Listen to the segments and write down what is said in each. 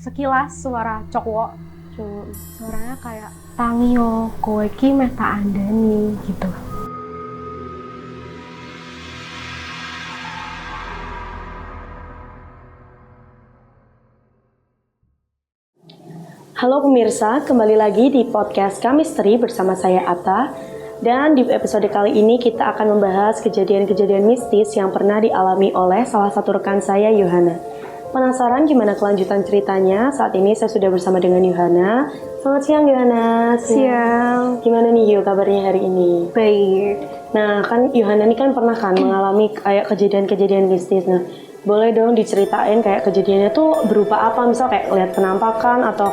sekilas suara cowok, suaranya kayak tangio kowe ki meh tak andani gitu. Halo pemirsa, kembali lagi di podcast Kamisteri bersama saya Atta. Dan di episode kali ini kita akan membahas kejadian-kejadian mistis yang pernah dialami oleh salah satu rekan saya, Yohana. Penasaran gimana kelanjutan ceritanya? Saat ini saya sudah bersama dengan Yohana. Selamat siang Yohana. Siang. Gimana nih Yo kabarnya hari ini? Baik. Nah kan Yohana ini kan pernah kan mengalami kayak kejadian-kejadian mistis. Nah boleh dong diceritain kayak kejadiannya tuh berupa apa? Misal kayak lihat penampakan atau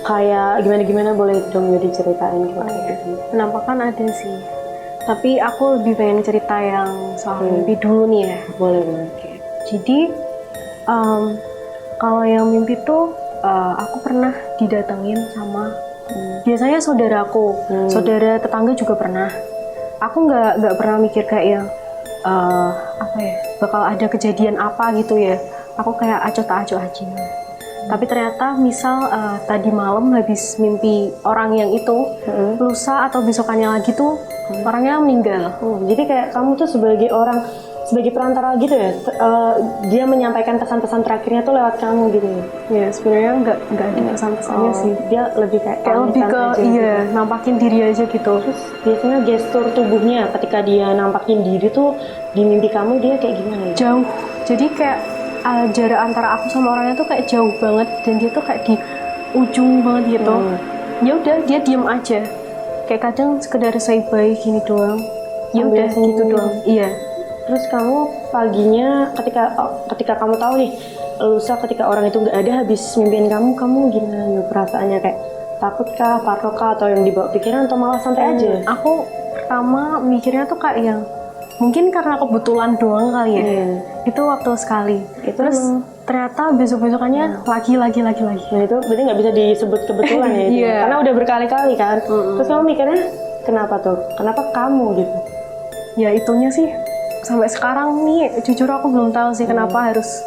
kayak gimana-gimana, boleh dong ya diceritain gitu. Penampakan ada sih, tapi aku lebih pengen cerita yang soal mimpi dulu nih ya. Boleh. Jadi kalau yang mimpi tuh aku pernah didatengin sama biasanya saudaraku, saudara tetangga juga pernah. Aku nggak pernah mikir kayak yang bakal ada kejadian apa gitu ya. Aku kayak acuh tak acuh aja. Tapi ternyata misal tadi malam habis mimpi orang yang itu, lusa atau besokannya lagi tuh orangnya meninggal. Jadi kayak kamu tuh sebagai perantara gitu ya, dia menyampaikan pesan-pesan terakhirnya tuh lewat kamu gitu ya? Ya sebenarnya nggak ada pesan-pesannya sih. Dia lebih kayak lebih ke aja, iya gitu. Nampakin diri aja gitu. Terus biasanya gestur tubuhnya ketika dia nampakin diri tuh di mimpi kamu dia kayak gimana ya? Jauh. Jadi kayak jarak antara aku sama orangnya tuh kayak jauh banget dan dia tuh kayak di ujung banget gitu. Ya udah dia diem aja. Kayak kadang sekedar say bye gini doang. Ya udah gitu doang. Iya. Terus kamu paginya ketika kamu tahu nih lusa ketika orang itu nggak ada habis mimpiin kamu gimana ya perasaannya, kayak takutkah, parnokah, atau yang dibawa pikiran atau malah santai aja? Aku pertama mikirnya tuh kayak yang mungkin karena kebetulan doang kali ya. Itu waktu sekali. Terus ternyata besok-besokannya lagi. Nah itu berarti nggak bisa disebut kebetulan ya itu. Karena udah berkali-kali kan. Terus kamu mikirnya kenapa tuh? Kenapa kamu gitu? Ya itunya sih sampai sekarang nih jujur aku belum tahu sih kenapa harus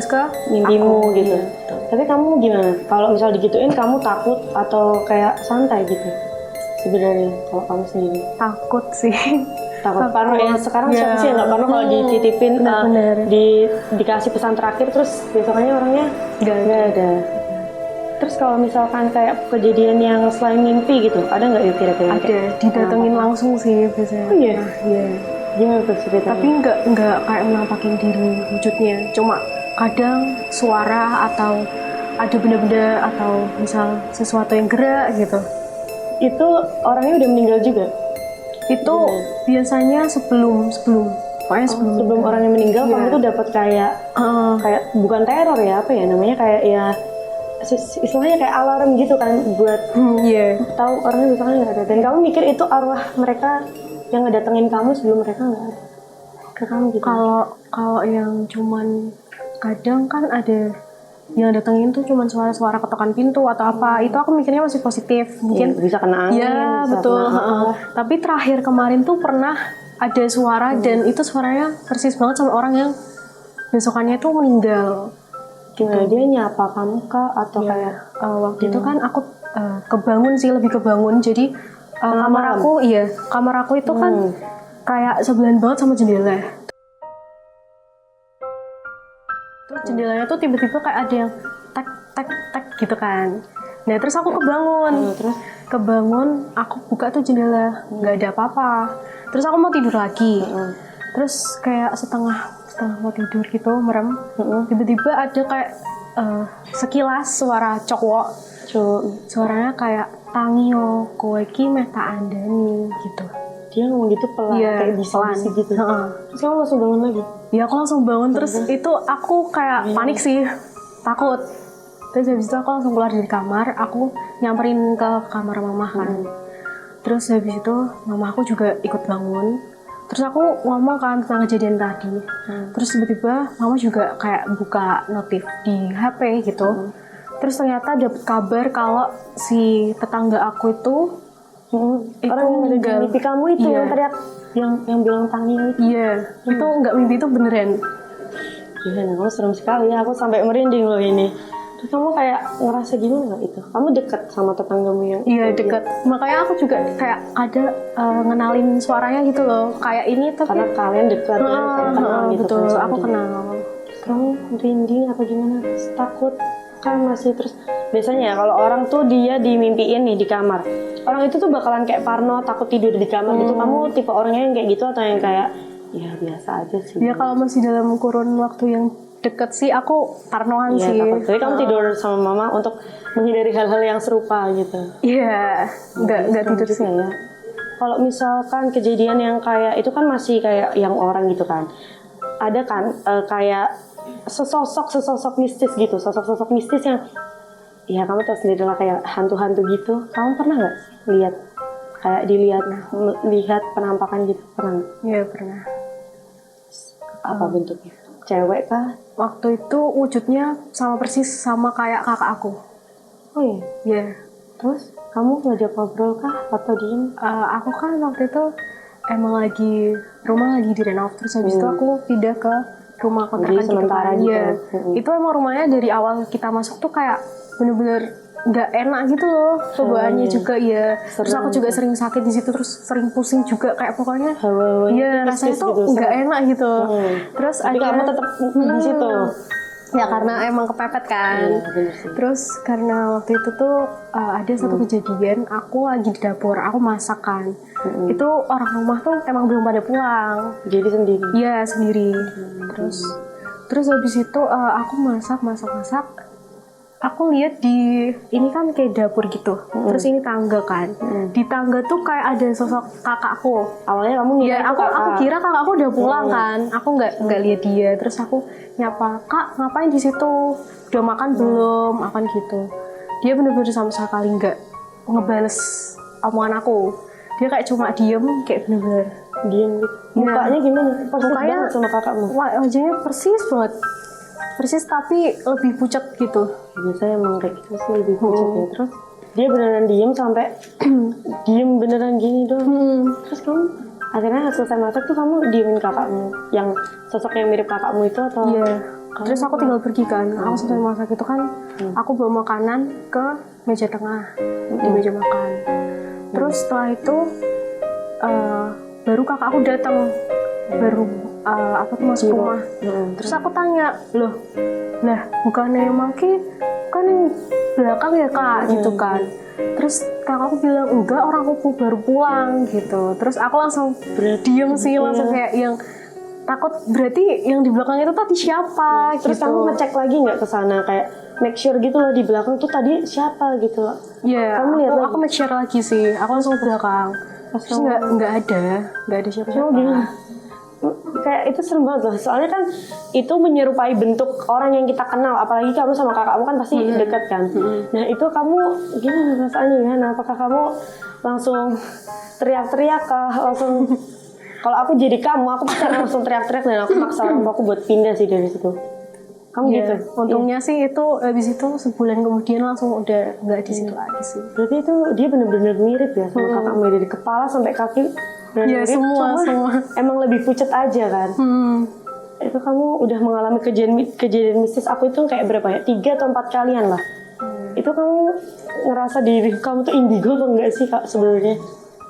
ke mimpimu aku, gitu. Tapi kamu gimana? Kalau misal digituin kamu takut atau kayak santai gitu? Sebenarnya kalau kamu sendiri takut sih. Takut parno ya. Sekarang siapa sih yang nggak parno kalau dititipin dikasih pesan terakhir terus besoknya orangnya nggak ada. Terus kalau misalkan kayak kejadian yang selain mimpi gitu, ada nggak ya kira-kira? Ada, didatengin langsung sih biasanya. Oh iya? Iya. Gimana tuh ceritanya? Tapi nggak kayak menampakin diri wujudnya. Cuma kadang suara atau ada benda-benda atau misal sesuatu yang gerak gitu. Itu orangnya udah meninggal juga? Itu biasanya sebelum pokoknya sebelum orangnya meninggal, kamu tuh dapat kayak bukan teror ya, apa ya namanya, kayak ya istilahnya kayak alarm gitu kan buat tahu orangnya misalnya nggak ada, dan kamu mikir itu arwah mereka yang ngedatengin kamu sebelum mereka nggak ada ke kamu gitu. Kalau yang cuman kadang kan ada yang datengin tuh cuman suara-suara ketukan pintu atau apa, itu aku mikirnya masih positif, mungkin bisa kena angin. Ya betul. Tapi terakhir kemarin tuh pernah ada suara dan itu suaranya persis banget sama orang yang besokannya tuh meninggal. Gimana dia nyapa kamu kah atau kayak waktu itu kan aku kebangun sih, lebih kebangun. Jadi kamar aku itu kan kayak sebelahan banget sama jendela. Terus jendelanya tuh tiba-tiba kayak ada yang tek gitu kan. Nah terus aku kebangun, aku buka tuh jendela, nggak ada apa-apa. Terus aku mau tidur lagi. Terus kayak setengah mau tidur gitu, merem. Tiba-tiba ada kayak sekilas suara cowok. Suaranya kayak tangio kowe ki meh tak andani gitu. Dia ngomong gitu pelan, kayak bisik-bisik gitu. Terus kamu langsung bangun lagi? Ya aku langsung bangun, terus itu aku kayak panik sih, takut. Terus habis itu aku langsung keluar dari kamar, aku nyamperin ke kamar mama kan. Terus habis itu mama aku juga ikut bangun. Terus aku ngomong kan tentang kejadian tadi. Terus tiba-tiba mama juga kayak buka notif di HP gitu. Terus ternyata dapet kabar kalau si tetangga aku itu orang yang ada di mimpi kamu itu yang teriak, yang bilang Tangio itu. Itu nggak mimpi, itu beneran. Gila, kamu serem sekali ya, aku sampai merinding loh ini. Terus kamu kayak ngerasa gimana nggak itu? Kamu dekat sama tetanggamu yang Iya deket. Makanya aku juga kayak ada ngenalin suaranya gitu loh. Kayak ini tapi karena kalian dekat ya, kamu kenal gitu betul. kan sama Aku dia. kenal. Kamu merinding atau gimana? Takut kan masih terus. Biasanya ya kalau orang tuh dia dimimpiin nih di kamar, orang itu tuh bakalan kayak parno, takut tidur di kamar gitu. Kamu tipe orangnya yang kayak gitu atau yang kayak ya biasa aja sih? Ya kalau masih dalam kurun waktu yang deket sih aku parnoan Iya, sih. takut. Jadi kamu tidur sama mama untuk menghindari hal-hal yang serupa gitu. Iya, nggak Serem tidur juga sih. ya. Kalau misalkan kejadian yang kayak itu kan masih kayak yang orang gitu kan. Ada kan kayak sesosok mistis gitu, sosok mistis yang ya kamu tahu sendiri lah kayak hantu-hantu gitu. Kamu pernah nggak lihat kayak lihat penampakan gitu? Pernah nggak? Iya pernah. Apa bentuknya? Cewek kah? Waktu itu wujudnya sama persis sama kayak kakak aku. Oh iya. Iya. Terus kamu ngajak ngobrol kah atau diem? Aku kan waktu itu emang rumah lagi direnov, terus habis itu aku pindah ke rumah kontrakan gitu sementara kan. gitu. Iya. Itu emang rumahnya dari awal kita masuk tuh kayak bener-bener nggak enak gitu loh, bawaannya iya. juga ya. Terus Serem. aku juga sering sakit di situ, terus sering pusing juga kayak pokoknya. Hawa-hawanya Iya, tuh rasanya mistis tuh gitu, nggak serem. enak gitu. Terus Tapi kamu tetap di situ. Ya karena emang kepepet kan. Iya, bener sih. Terus karena waktu itu tuh ada satu kejadian, aku lagi di dapur, aku masak kan. Itu orang rumah tuh emang belum pada pulang. Jadi sendiri. Iya sendiri. Terus habis itu aku masak. Aku lihat di ini kan kayak dapur gitu. Terus ini tangga kan. Di tangga tuh kayak ada sosok kakakku. Awalnya kamu ngira Ya, itu kakak. aku kira kakakku udah pulang kan. Aku nggak lihat dia. Terus aku nyapa, "Kak, ngapain di situ? Udah makan belum?" Akan gitu. Dia bener-bener sama sekali nggak ngebales omongan aku. Dia kayak cuma diem, kayak bener-bener. Diem gitu. Mukanya gimana? Persis banget sama kakakmu. Wajahnya persis banget. Persis tapi lebih pucat gitu. Biasanya emang kayak gitu sih lebih pucat ya. Terus dia beneran diem sampai diem beneran gini doang. Terus kamu akhirnya selesai masak tuh kamu diemin kakakmu yang sosok yang mirip kakakmu itu atau? Iya. Terus aku tinggal pergi kan. Aku selesai masak itu kan, aku bawa makanan ke meja tengah di meja makan. Terus setelah itu baru kakakku datang, baru masuk rumah. Terus aku tanya, loh, bukannya Maki kan yang belakang ya kak, gitu kan. Terus kakakku bilang, enggak, orang aku baru pulang gitu. Terus aku langsung diem sih, langsung kayak yang takut, berarti yang di belakang itu tadi siapa? Terus gitu. kamu ngecek lagi nggak ke sana kayak make sure gitu loh di belakang tuh tadi siapa gitu? Iya, Kamu lihat aku make sure lagi sih. Aku langsung ke belakang. Terus nggak ada siapa-siapa. Kayak itu serem banget loh. Soalnya kan itu menyerupai bentuk orang yang kita kenal. Apalagi kamu sama kakakmu kan pasti dekat kan. Nah itu kamu gimana rasanya kan? Apakah kamu langsung teriak-teriak kah? Langsung kalau aku jadi kamu, aku pasti akan langsung teriak-teriak dan aku maksa orang tua aku buat pindah sih dari situ. Kamu gitu? Untungnya sih itu habis itu sebulan kemudian langsung udah nggak di situ lagi sih. Berarti itu dia benar-benar mirip ya sama kakakmu dari kepala sampai kaki. Iya semua. Emang lebih pucat aja kan. Itu kamu udah mengalami kejadian mistis aku itu kayak berapa ya? 3 atau 4 kalian lah. Itu kamu ngerasa diri kamu tuh indigo atau enggak sih kak sebenarnya?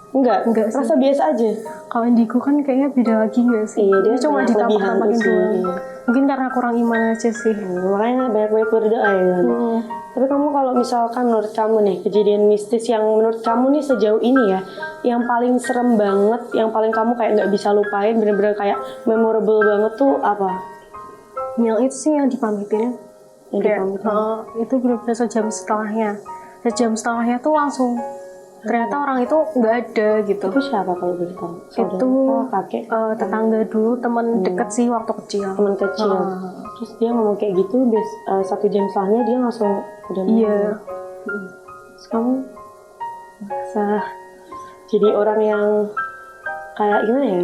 Enggak sih. Rasa biasa aja. Kalau indigo kan kayaknya beda lagi nggak sih? Iya, dia cuma lebih ditampak-tampakin hantu sih, doang. iya. Mungkin karena kurang iman aja sih. Makanya banyak-banyak berdoa ya kan. Tapi kamu kalau misalkan menurut kamu nih kejadian mistis yang menurut kamu nih sejauh ini ya, yang paling serem banget, yang paling kamu kayak nggak bisa lupain, bener-bener kayak memorable banget tuh apa? Yang itu sih yang dipamitin. Yang Kayak, dipamitin. itu benar-benar sejam setelahnya tuh langsung ternyata orang itu nggak ada gitu. Itu siapa kalau boleh tahu? Itu kakek, tetangga dulu, teman deket sih waktu kecil. teman kecil. Terus dia ngomong kayak gitu, 1 jam setelahnya dia langsung udah Iya. Terus kamu merasa jadi orang yang kayak gimana ya?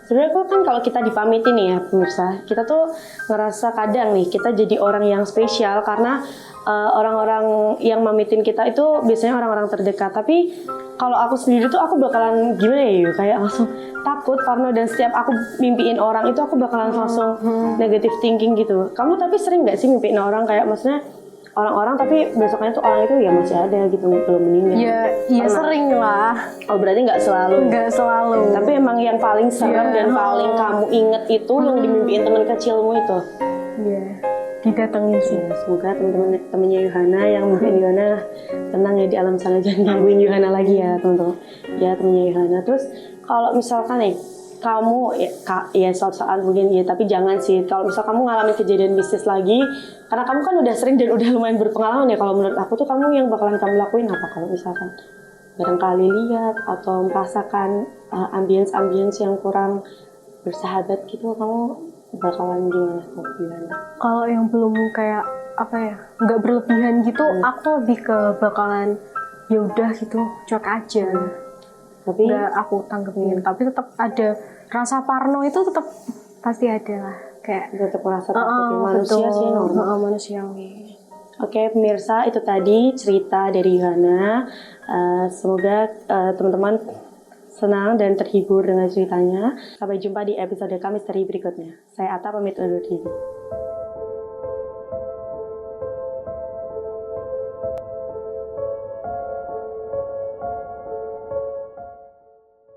Sebenarnya kan kalau kita dipamitin nih ya pemirsa, kita tuh ngerasa kadang nih kita jadi orang yang spesial karena orang-orang yang mamitin kita itu biasanya orang-orang terdekat. Tapi kalau aku sendiri tuh aku bakalan gimana ya, kayak langsung takut, parno, dan setiap aku mimpiin orang itu aku bakalan langsung negative thinking gitu. Kamu tapi sering nggak sih mimpiin orang kayak maksudnya orang-orang, tapi besoknya tuh orang itu ya masih ada gitu, belum meninggal. Iya sering lah. Oh berarti nggak selalu. Nggak selalu. Tapi emang yang paling serem dan paling kamu inget itu yang dimimpiin teman kecilmu itu. Iya, didatengin sih. Ya, semoga teman-temannya Yohana yang mimpiin Yohana tenang ya di alam sana, jangan gangguin Yohana lagi ya teman-teman. Ya temannya Yohana. Terus kalau misalkan nih kamu ya soal mungkin ya, tapi jangan sih kalau misal kamu ngalamin kejadian bisnis lagi, karena kamu kan udah sering dan udah lumayan berpengalaman ya. Kalau menurut aku tuh kamu yang bakalan kamu lakuin apa kalau misalkan barangkali lihat atau merasakan ambience yang kurang bersahabat gitu, kamu bakalan gimana tuh? Kalau yang belum kayak apa ya, nggak berlebihan gitu, aku lebih ke bakalan ya udah gitu, cuek aja. Tapi nggak aku tanggepin, tapi tetap ada rasa parno itu tetap pasti ada lah, kayak tetap merasa takut ya, manusia sih normal. Manusiawi. Oke pemirsa, itu tadi cerita dari Yohana. Semoga teman-teman senang dan terhibur dengan ceritanya. Sampai jumpa di episode Kak Misteri berikutnya. Saya Atta pamit undur diri.